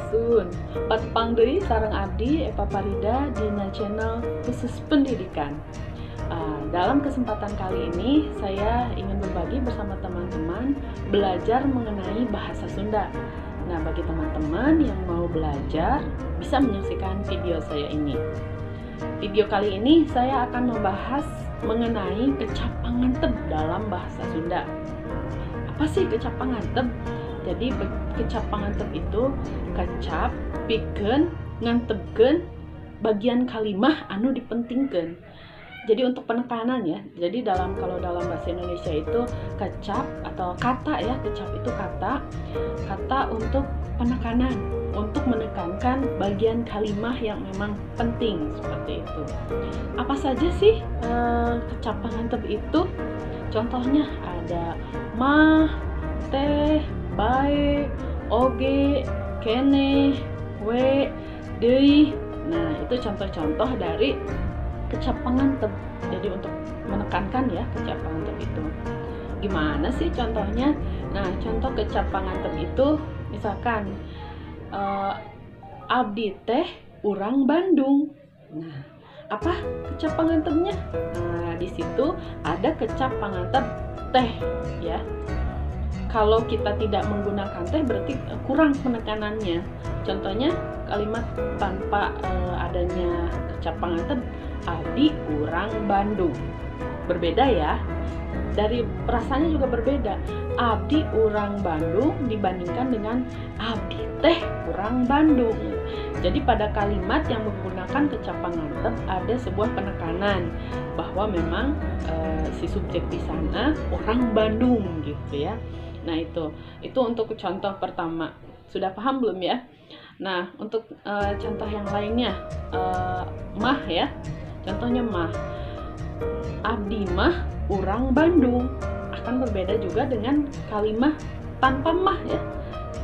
Sampurasun. Patepang deui sareng abdi Eva Farida dina channel khusus pendidikan. Dalam kesempatan kali ini saya ingin berbagi bersama teman-teman belajar mengenai bahasa Sunda. Nah, bagi teman-teman yang mau belajar bisa menyaksikan video saya ini. Video kali ini saya akan membahas mengenai kecap pangantep dalam bahasa Sunda. Apa sih kecap pangantep? Jadi kecap pangantep itu kecap pikeun ngantepkeun bagian kalimah anu dipentingkeun. Jadi untuk penekanan ya. Jadi kalau dalam bahasa Indonesia itu kecap atau kata ya, kecap itu kata untuk penekanan, untuk menekankan bagian kalimah yang memang penting seperti itu. Apa saja sih kecap pangantep itu? Contohnya ada mah, teh, bae, oge, kene, we, deui. Nah, itu contoh-contoh dari kecap pangantep. Jadi untuk menekankan ya kecap pangantep itu. Gimana sih contohnya? Nah, contoh kecap pangantep itu misalkan abdi teh urang Bandung. Nah, apa kecap pangantepnya? Nah, di situ ada kecap pangantep teh ya. Kalau kita tidak menggunakan teh berarti kurang penekanannya. Contohnya kalimat tanpa adanya kecap pangantep, abdi urang Bandung. Berbeda ya. Dari perasaannya juga berbeda. Abdi urang Bandung dibandingkan dengan abdi teh urang Bandung. Jadi pada kalimat yang menggunakan kecap pangantep ada sebuah penekanan bahwa memang si subjek di sana orang Bandung gitu ya. Nah, itu untuk contoh pertama. Sudah paham belum ya? Nah, untuk contoh yang lainnya, mah ya. Contohnya mah. Abdi mah urang Bandung. Akan berbeda juga dengan kalimat tanpa mah ya.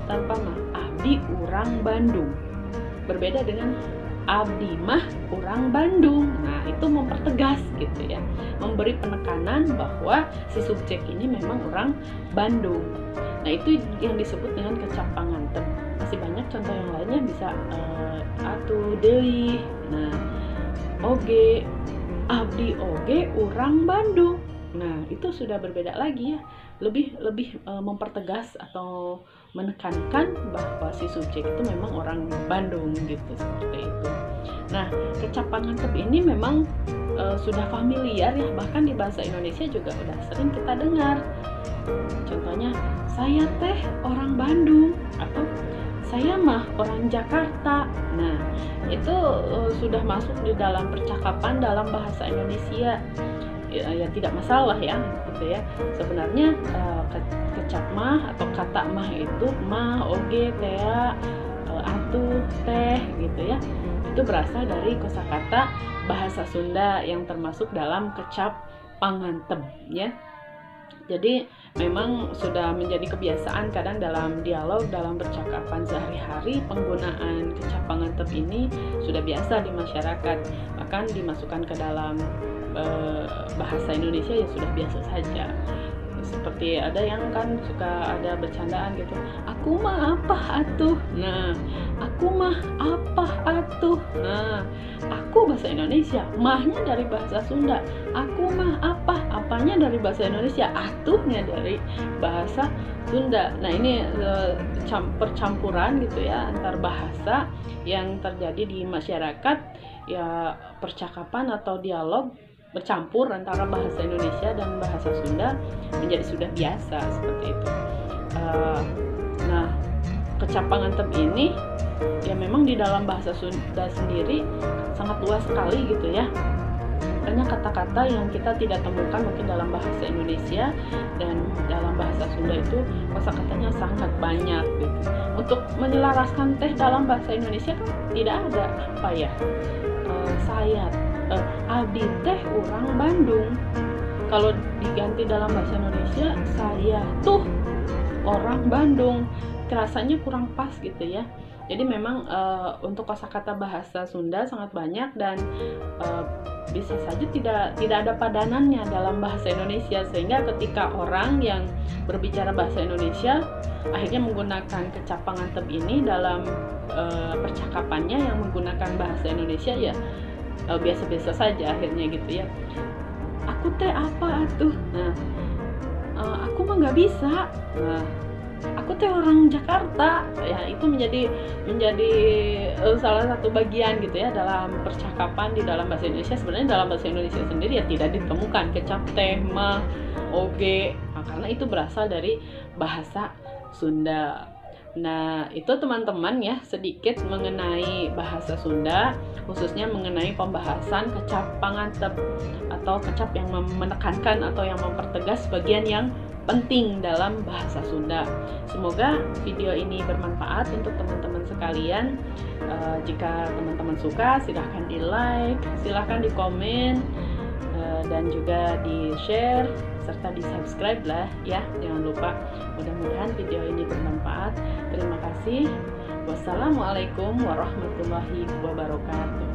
Tanpa mah. Abdi urang Bandung. Berbeda dengan abdi mah urang Bandung. Nah, itu mempertegas gitu ya. Memberi penekanan bahwa si subjek ini memang orang Bandung. Nah, itu yang disebut dengan kecap pangantep. Masih banyak contoh yang lainnya, bisa atuh deui. Nah, oge, abdi oge urang Bandung. Nah, itu sudah berbeda lagi ya. Lebih mempertegas atau menekankan bahwa si subjek itu memang orang Bandung gitu, seperti itu. Nah, kecap pangantep ini memang sudah familiar ya, bahkan di bahasa Indonesia juga udah sering kita dengar. Contohnya, saya teh orang Bandung atau saya mah orang Jakarta. Nah, itu sudah masuk di dalam percakapan dalam bahasa Indonesia. Ya tidak masalah ya gitu ya. Sebenarnya kecap mah atau kata mah itu mah, oge, teh, atuh, teh gitu ya. Itu berasal dari kosakata bahasa Sunda yang termasuk dalam kecap pangantep ya. Jadi memang sudah menjadi kebiasaan kadang dalam dialog, dalam percakapan sehari-hari, penggunaan kecap pangantep ini sudah biasa di masyarakat. Bahkan dimasukkan ke dalam bahasa Indonesia ya sudah biasa saja. Seperti ada yang kan suka ada bercandaan gitu, aku mah apa atuh. Nah, aku mah apa atuh. Nah, aku bahasa Indonesia, mahnya dari bahasa Sunda. Aku mah apa, apanya dari bahasa Indonesia, atuhnya dari bahasa Sunda. Nah, ini percampuran gitu ya antar bahasa yang terjadi di masyarakat ya, percakapan atau dialog bercampur antara bahasa Indonesia dan bahasa Sunda menjadi sudah biasa seperti itu. Nah, kecap pangantep ini ya memang di dalam bahasa Sunda sendiri sangat luas sekali gitu ya. Banyak kata-kata yang kita tidak temukan mungkin dalam bahasa Indonesia, dan dalam bahasa Sunda itu kosakatanya sangat banyak gitu. Untuk menyelaraskan teh dalam bahasa Indonesia kan tidak ada apa ya, saya abdi teh urang Bandung. Kalau diganti dalam bahasa Indonesia, saya tuh orang Bandung, rasanya kurang pas gitu ya. Jadi memang untuk kosakata bahasa Sunda sangat banyak dan bisa saja tidak ada padanannya dalam bahasa Indonesia, sehingga ketika orang yang berbicara bahasa Indonesia akhirnya menggunakan kecap pangantep ini dalam percakapannya yang menggunakan bahasa Indonesia, ya biasa-biasa saja akhirnya gitu ya. Aku teh apa atuh? Nah, aku mah nggak bisa. Nah, aku teh orang Jakarta. Ya, itu menjadi salah satu bagian gitu ya dalam percakapan di dalam bahasa Indonesia. Sebenarnya dalam bahasa Indonesia sendiri ya tidak ditemukan kecap, teh, mah, oge. Nah, karena itu berasal dari bahasa Sunda. Nah, itu teman-teman ya sedikit mengenai bahasa Sunda, khususnya mengenai pembahasan kecap pangantep atau kecap yang menekankan atau yang mempertegas bagian yang penting dalam bahasa Sunda. Semoga video ini bermanfaat untuk teman-teman sekalian. Jika teman-teman suka, silahkan di like, silahkan di komen, dan juga di share serta di subscribe lah ya, jangan lupa. Mudah-mudahan video ini bermanfaat. Terima kasih. Wassalamualaikum warahmatullahi wabarakatuh.